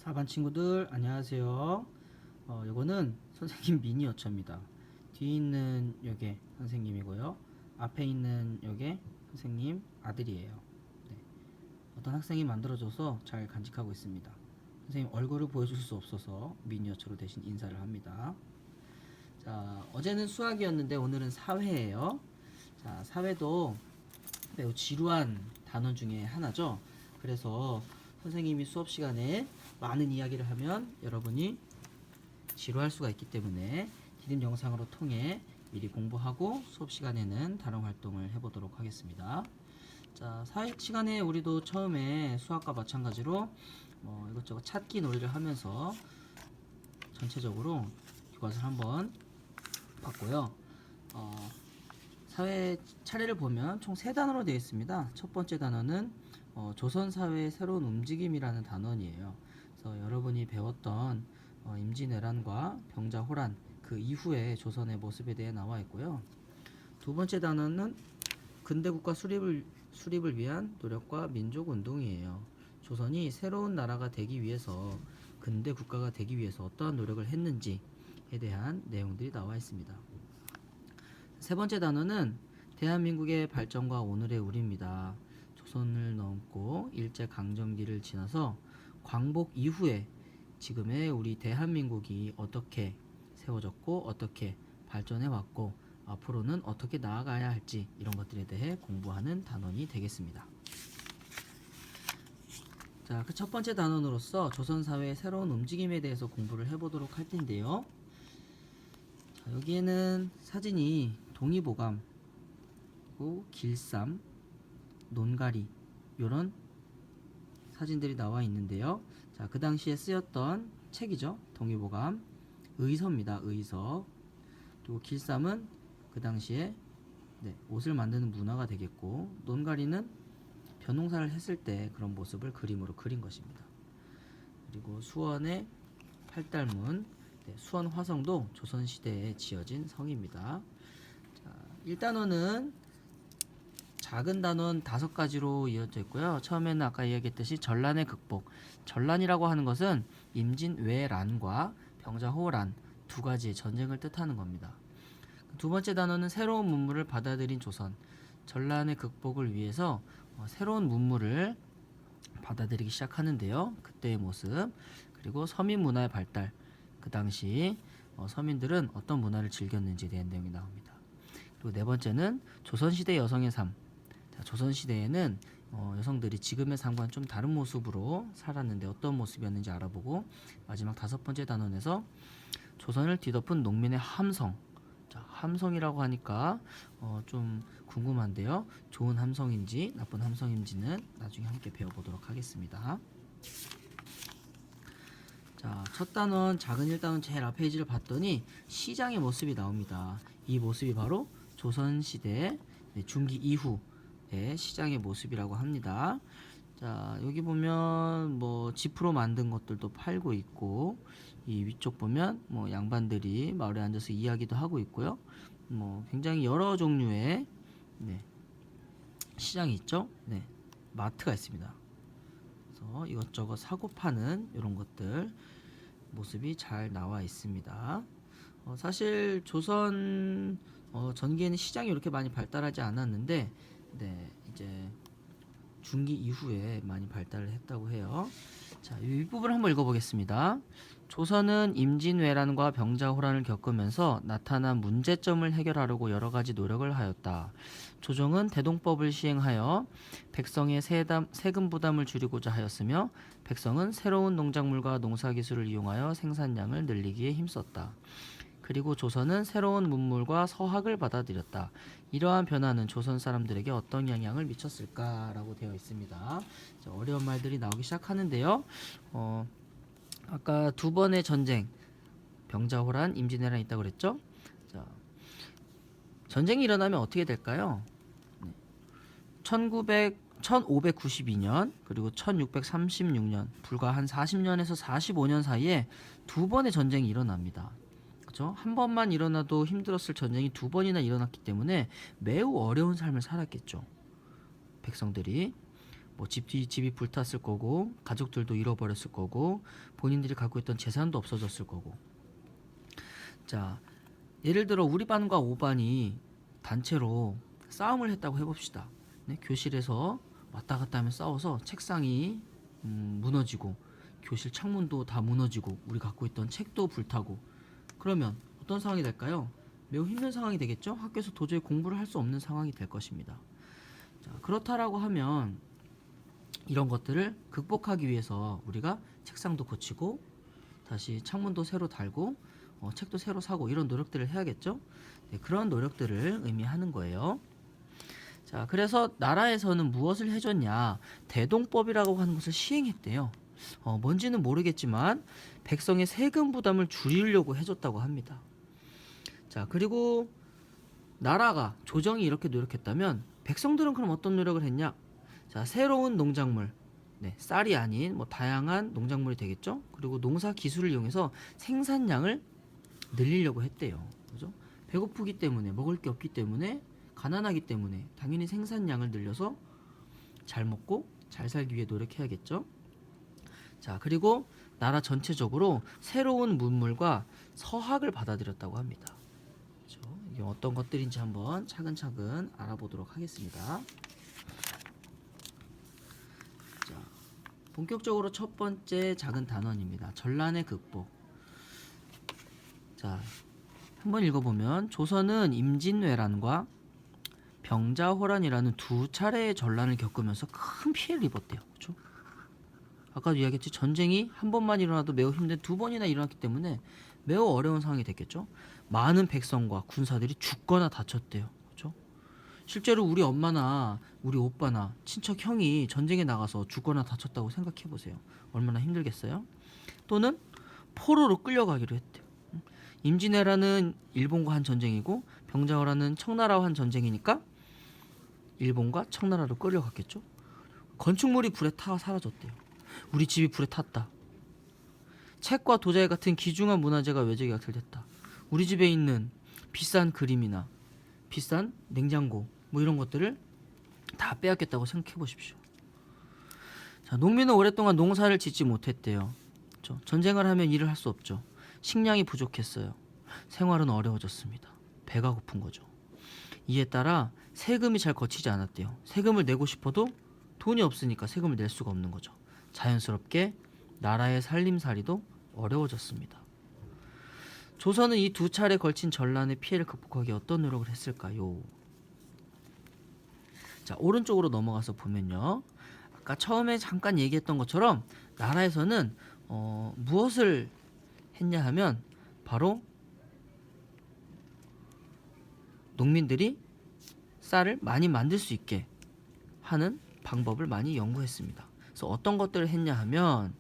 4반 친구들 안녕하세요. 요거는 선생님 미니어처입니다. 뒤에 있는 요게 선생님이고요. 앞에 있는 요게 선생님 아들이에요. 네. 어떤 학생이 만들어줘서 잘 간직하고 있습니다. 선생님 얼굴을 보여줄 수 없어서 미니어처로 대신 인사를 합니다. 자, 어제는 수학이었는데 오늘은 사회예요. 자, 사회도 매우 지루한 단원 중에 하나죠. 그래서 선생님이 수업 시간에 많은 이야기를 하면 여러분이 지루할 수가 있기 때문에 디딤 영상으로 통해 미리 공부하고 수업 시간에는 다른 활동을 해보도록 하겠습니다. 자, 사회 시간에 우리도 처음에 수학과 마찬가지로 이것저것 찾기 놀이를 하면서 전체적으로 교과서를 한번 봤고요. 사회 차례를 보면 총 3단어로 되어 있습니다. 첫 번째 단어는 조선사회의 새로운 움직임이라는 단원이에요. 그래서 여러분이 배웠던 임진왜란과 병자호란 그 이후의 조선의 모습에 대해 나와 있고요. 두 번째 단어는 근대국가 수립을 위한 노력과 민족운동이에요. 조선이 새로운 나라가 되기 위해서 근대국가가 되기 위해서 어떠한 노력을 했는지에 대한 내용들이 나와 있습니다. 세 번째 단어는 대한민국의 발전과 오늘의 우리입니다. 조선을 넘고 일제강점기를 지나서 광복 이후에 지금의 우리 대한민국이 어떻게 세워졌고 어떻게 발전해 왔고 앞으로는 어떻게 나아가야 할지 이런 것들에 대해 공부하는 단원이 되겠습니다. 자, 그 첫 번째 단원으로서 조선사회의 새로운 움직임에 대해서 공부를 해보도록 할 텐데요. 자, 여기에는 사진이 동의보감, 길쌈, 논가리 이런 사진들이 나와 있는데요. 자, 그 당시에 쓰였던 책이죠. 동의보감, 의서입니다. 의서. 그리고 길쌈은 그 당시에 옷을 만드는 문화가 되겠고, 논가리는 벼농사를 했을 때 그런 모습을 그림으로 그린 것입니다. 그리고 수원의 팔달문, 수원 화성도 조선시대에 지어진 성입니다. 자, 1단원은 작은 단원 5가지로 이어져 있고요. 처음에는 아까 이야기했듯이 전란의 극복. 전란이라고 하는 것은 임진왜란과 병자호란 2가지의 전쟁을 뜻하는 겁니다. 두 번째 단어는 새로운 문물을 받아들인 조선. 전란의 극복을 위해서 새로운 문물을 받아들이기 시작하는데요. 그때의 모습. 그리고 서민 문화의 발달. 그 당시 서민들은 어떤 문화를 즐겼는지에 대한 내용이 나옵니다. 그리고 네 번째는 조선시대 여성의 삶. 자, 조선시대에는 여성들이 지금의 삶과는 좀 다른 모습으로 살았는데 어떤 모습이었는지 알아보고, 마지막 5번째 단원에서 조선을 뒤덮은 농민의 함성. 자, 함성이라고 하니까 좀 궁금한데요. 좋은 함성인지 나쁜 함성인지는 나중에 함께 배워보도록 하겠습니다. 자, 첫 단원 작은 1단원 제일 앞 페이지를 봤더니 시장의 모습이 나옵니다. 이 모습이 바로 조선시대 중기 이후의 시장의 모습이라고 합니다. 자, 여기 보면 지프로 만든 것들도 팔고 있고, 이 위쪽 보면 양반들이 마을에 앉아서 이야기도 하고 있고요. 굉장히 여러 종류의 시장이 있죠. 마트가 있습니다. 그래서 이것저것 사고 파는 이런 것들 모습이 잘 나와 있습니다. 사실 조선 전기에는 시장이 이렇게 많이 발달하지 않았는데 이제 중기 이후에 많이 발달을 했다고 해요. 자, 이 윗부분을 한번 읽어보겠습니다. 조선은 임진왜란과 병자호란을 겪으면서 나타난 문제점을 해결하려고 여러 가지 노력을 하였다. 조정은 대동법을 시행하여 백성의 세금 부담을 줄이고자 하였으며, 백성은 새로운 농작물과 농사기술을 이용하여 생산량을 늘리기에 힘썼다. 그리고 조선은 새로운 문물과 서학을 받아들였다. 이러한 변화는 조선 사람들에게 어떤 영향을 미쳤을까라고 되어 있습니다. 자, 어려운 말들이 나오기 시작하는데요. 아까 2번의 전쟁, 병자호란, 임진왜란이 있다고 그랬죠? 자, 전쟁이 일어나면 어떻게 될까요? 1592년 그리고 1636년, 불과 한 40년에서 45년 사이에 2번의 전쟁이 일어납니다. 그렇죠? 한 번만 일어나도 힘들었을 전쟁이 2번이나 일어났기 때문에 매우 어려운 삶을 살았겠죠. 백성들이. 뭐 집이 불탔을 거고, 가족들도 잃어버렸을 거고, 본인들이 갖고 있던 재산도 없어졌을 거고. 자, 예를 들어 우리 반과 5반이 단체로 싸움을 했다고 해봅시다. 네, 교실에서 왔다 갔다 하며 싸워서 책상이 무너지고, 교실 창문도 다 무너지고, 우리 갖고 있던 책도 불타고. 그러면 어떤 상황이 될까요? 매우 힘든 상황이 되겠죠? 학교에서 도저히 공부를 할 수 없는 상황이 될 것입니다. 자, 그렇다라고 하면 이런 것들을 극복하기 위해서 우리가 책상도 고치고, 다시 창문도 새로 달고, 책도 새로 사고, 이런 노력들을 해야겠죠? 네, 그런 노력들을 의미하는 거예요. 자, 그래서 나라에서는 무엇을 해줬냐? 대동법이라고 하는 것을 시행했대요. 뭔지는 모르겠지만 백성의 세금 부담을 줄이려고 해줬다고 합니다. 자, 그리고 나라가, 조정이 이렇게 노력했다면 백성들은 그럼 어떤 노력을 했냐? 자, 새로운 농작물, 네, 쌀이 아닌 뭐 다양한 농작물이 되겠죠? 그리고 농사 기술을 이용해서 생산량을 늘리려고 했대요. 그죠? 배고프기 때문에, 먹을 게 없기 때문에, 가난하기 때문에 당연히 생산량을 늘려서 잘 먹고 잘 살기 위해 노력해야겠죠? 자, 그리고 나라 전체적으로 새로운 문물과 서학을 받아들였다고 합니다. 그렇죠? 이게 어떤 것들인지 한번 차근차근 알아보도록 하겠습니다. 자, 본격적으로 첫 번째 작은 단원입니다. 전란의 극복. 자, 한번 읽어보면 조선은 임진왜란과 병자호란이라는 두 차례의 전란을 겪으면서 큰 피해를 입었대요. 그렇죠? 아까도 이야기했지, 전쟁이 한 번만 일어나도 매우 힘든 두 번이나 일어났기 때문에 매우 어려운 상황이 됐겠죠. 많은 백성과 군사들이 죽거나 다쳤대요. 그렇죠? 실제로 우리 엄마나 우리 오빠나 친척 형이 전쟁에 나가서 죽거나 다쳤다고 생각해 보세요. 얼마나 힘들겠어요? 또는 포로로 끌려가기로 했대요. 임진왜란은 일본과 한 전쟁이고, 병자호란은 청나라와 한 전쟁이니까 일본과 청나라로 끌려갔겠죠. 건축물이 불에 타 사라졌대요. 우리 집이 불에 탔다. 책과 도자기 같은 귀중한 문화재가 외적에 약탈됐다. 우리 집에 있는 비싼 그림이나 비싼 냉장고, 뭐 이런 것들을 다 빼앗겼다고 생각해 보십시오. 자, 농민은 오랫동안 농사를 짓지 못했대요. 그렇죠? 전쟁을 하면 일을 할 수 없죠. 식량이 부족했어요. 생활은 어려워졌습니다. 배가 고픈 거죠. 이에 따라 세금이 잘 거치지 않았대요. 세금을 내고 싶어도 돈이 없으니까 세금을 낼 수가 없는 거죠. 자연스럽게 나라의 살림살이도 어려워졌습니다. 조선은 이 두 차례 걸친 전란의 피해를 극복하기 어떤 노력을 했을까요? 자, 오른쪽으로 넘어가서 보면요. 아까 처음에 잠깐 얘기했던 것처럼 나라에서는 무엇을 했냐 하면 바로 농민들이 쌀을 많이 만들 수 있게 하는 방법을 많이 연구했습니다. 그래서 어떤 것들을 했냐 하면,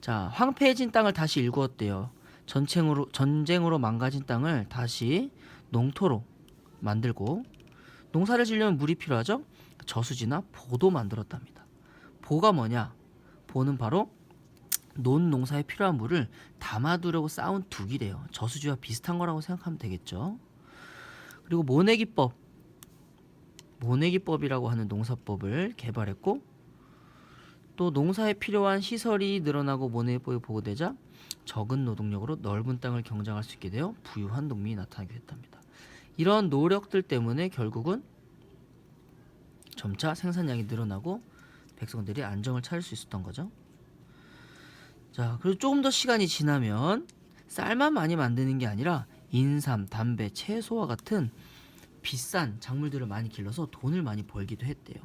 자, 황폐해진 땅을 다시 일구었대요. 전쟁으로 망가진 땅을 다시 농토로 만들고, 농사를 지려면 물이 필요하죠. 저수지나 보도 만들었답니다. 보가 뭐냐? 보는 바로 논농사에 필요한 물을 담아두려고 쌓은 둑이래요. 저수지와 비슷한 거라고 생각하면 되겠죠. 그리고 모내기법이라고 하는 농사법을 개발했고, 또 농사에 필요한 시설이 늘어나고 모내기법이 보고되자 적은 노동력으로 넓은 땅을 경작할 수 있게 되어 부유한 농민이 나타나게 됐답니다. 이런 노력들 때문에 결국은 점차 생산량이 늘어나고 백성들이 안정을 찾을 수 있었던 거죠. 자, 그리고 조금 더 시간이 지나면 쌀만 많이 만드는 게 아니라 인삼, 담배, 채소와 같은 비싼 작물들을 많이 길러서 돈을 많이 벌기도 했대요.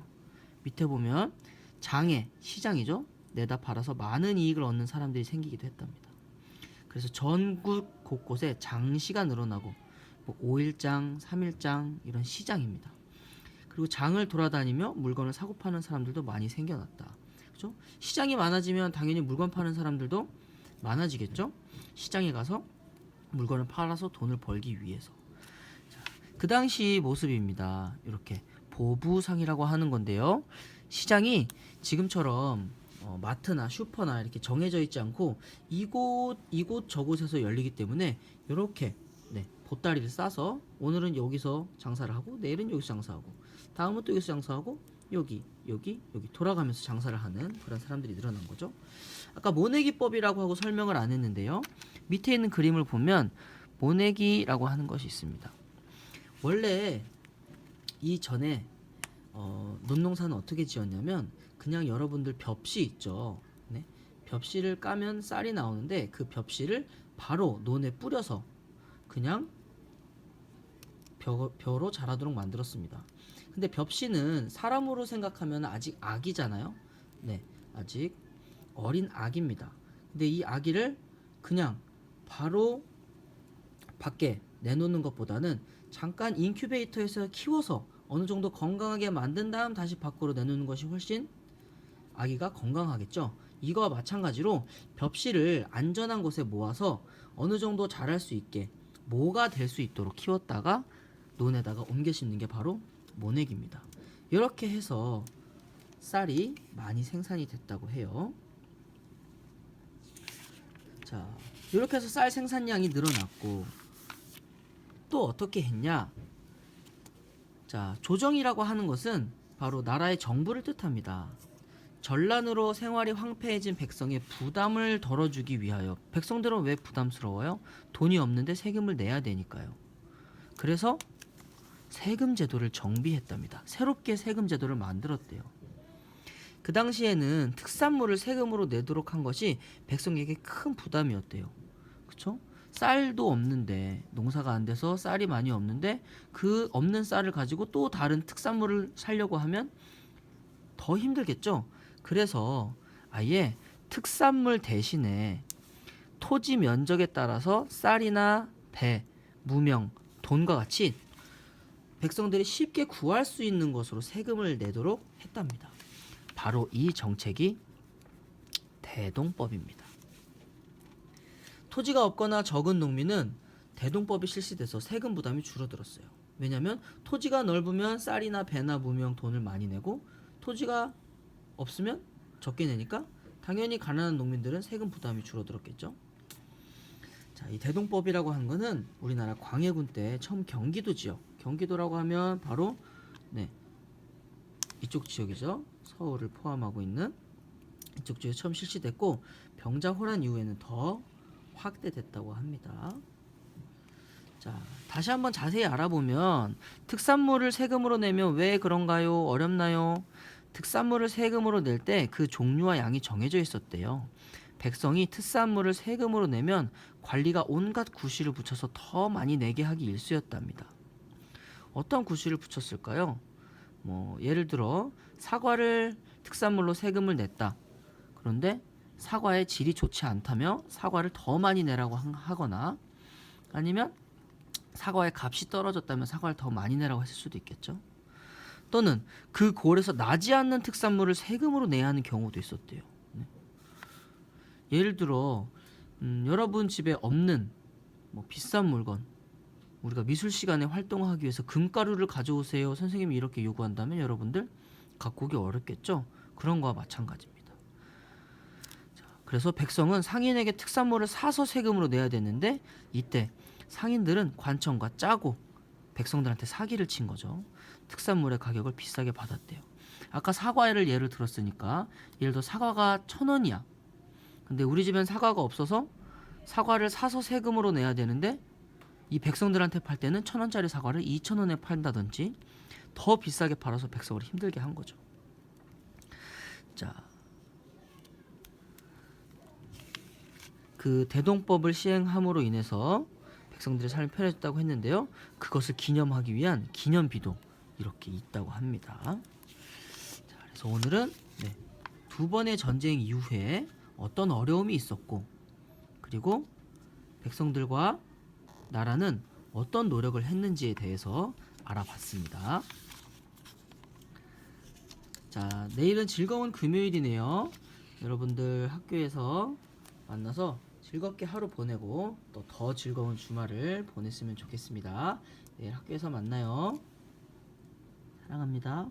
밑에 보면 장에, 시장이죠. 내다 팔아서 많은 이익을 얻는 사람들이 생기기도 했답니다. 그래서 전국 곳곳에 장시가 늘어나고, 뭐 5일장, 3일장 이런 시장입니다. 그리고 장을 돌아다니며 물건을 사고 파는 사람들도 많이 생겨났다. 그렇죠? 시장이 많아지면 당연히 물건 파는 사람들도 많아지겠죠. 시장에 가서 물건을 팔아서 돈을 벌기 위해서. 자, 그 당시 모습입니다. 이렇게 보부상이라고 하는 건데요. 시장이 지금처럼 마트나 슈퍼나 이렇게 정해져 있지 않고 이곳 저곳에서 열리기 때문에 이렇게 보따리를 싸서 오늘은 여기서 장사를 하고, 내일은 여기서 장사하고, 다음은 또 여기서 장사하고, 여기 여기 돌아가면서 장사를 하는 그런 사람들이 늘어난 거죠. 아까 모내기법이라고 하고 설명을 안 했는데요. 밑에 있는 그림을 보면 모내기라고 하는 것이 있습니다. 원래 이전에 논농사는 어떻게 지었냐면 그냥 여러분들 벽시 있죠. 네? 벽시를 까면 쌀이 나오는데 그 벽시를 바로 논에 뿌려서 그냥 벼로 자라도록 만들었습니다. 근데 벽시는 사람으로 생각하면 아직 아기잖아요. 네, 아직 어린 아기입니다. 근데 이 아기를 그냥 바로 밖에 내놓는 것보다는 잠깐 인큐베이터에서 키워서 어느 정도 건강하게 만든 다음 다시 밖으로 내놓는 것이 훨씬 아기가 건강하겠죠. 이거와 마찬가지로 벽시를 안전한 곳에 모아서 어느 정도 자랄 수 있게 모가 될 수 있도록 키웠다가 논에다가 옮겨 심는 게 바로 모내기입니다. 이렇게 해서 쌀이 많이 생산이 됐다고 해요. 자, 이렇게 해서 쌀 생산량이 늘어났고 또 어떻게 했냐? 자, 조정이라고 하는 것은 바로 나라의 정부를 뜻합니다. 전란으로 생활이 황폐해진 백성의 부담을 덜어주기 위하여. 백성들은 왜 부담스러워요? 돈이 없는데 세금을 내야 되니까요. 그래서 세금 제도를 정비했답니다. 새롭게 세금 제도를 만들었대요. 그 당시에는 특산물을 세금으로 내도록 한 것이 백성에게 큰 부담이었대요. 그쵸? 쌀도 없는데, 농사가 안 돼서 쌀이 많이 없는데 그 없는 쌀을 가지고 또 다른 특산물을 사려고 하면 더 힘들겠죠. 그래서 아예 특산물 대신에 토지 면적에 따라서 쌀이나 배, 무명, 돈과 같이 백성들이 쉽게 구할 수 있는 것으로 세금을 내도록 했답니다. 바로 이 정책이 대동법입니다. 토지가 없거나 적은 농민은 대동법이 실시돼서 세금 부담이 줄어들었어요. 왜냐하면 토지가 넓으면 쌀이나 배나 무명, 돈을 많이 내고 토지가 없으면 적게 내니까 당연히 가난한 농민들은 세금 부담이 줄어들었겠죠. 자, 이 대동법이라고 하는 거는 우리나라 광해군 때 처음 경기도 지역, 경기도라고 하면 바로 이쪽 지역이죠. 서울을 포함하고 있는 이쪽 지역에 처음 실시됐고 병자호란 이후에는 더 확대됐다고 합니다. 자, 다시 한번 자세히 알아보면 특산물을 세금으로 내면 왜 그런가요? 어렵나요? 특산물을 세금으로 낼 때 그 종류와 양이 정해져 있었대요. 백성이 특산물을 세금으로 내면 관리가 온갖 구실을 붙여서 더 많이 내게 하기 일쑤였답니다. 어떤 구실을 붙였을까요? 예를 들어 사과를 특산물로 세금을 냈다. 그런데 사과의 질이 좋지 않다며 사과를 더 많이 내라고 하거나 아니면 사과의 값이 떨어졌다면 사과를 더 많이 내라고 했을 수도 있겠죠. 또는 그 골에서 나지 않는 특산물을 세금으로 내야 하는 경우도 있었대요. 예를 들어 여러분 집에 없는 비싼 물건, 우리가 미술 시간에 활동하기 위해서 금가루를 가져오세요 선생님이 이렇게 요구한다면 여러분들 갖고 오기 어렵겠죠. 그런 거와 마찬가지입니다. 자, 그래서 백성은 상인에게 특산물을 사서 세금으로 내야 되는데 이때 상인들은 관청과 짜고 백성들한테 사기를 친 거죠. 특산물의 가격을 비싸게 받았대요. 아까 사과를 예를 들었으니까 예를 들어 사과가 1,000원이야. 근데 우리 집엔 사과가 없어서 사과를 사서 세금으로 내야 되는데 이 백성들한테 팔 때는 1,000원짜리 사과를 2,000원에 판다든지 더 비싸게 팔아서 백성을 힘들게 한 거죠. 자, 그 대동법을 시행함으로 인해서 백성들의 삶이 편해졌다고 했는데요. 그것을 기념하기 위한 기념비도 이렇게 있다고 합니다. 자, 그래서 오늘은 두 번의 전쟁 이후에 어떤 어려움이 있었고 그리고 백성들과 나라는 어떤 노력을 했는지에 대해서 알아봤습니다. 자, 내일은 즐거운 금요일이네요. 여러분들 학교에서 만나서 즐겁게 하루 보내고 또 더 즐거운 주말을 보냈으면 좋겠습니다. 내일 학교에서 만나요. 사랑합니다.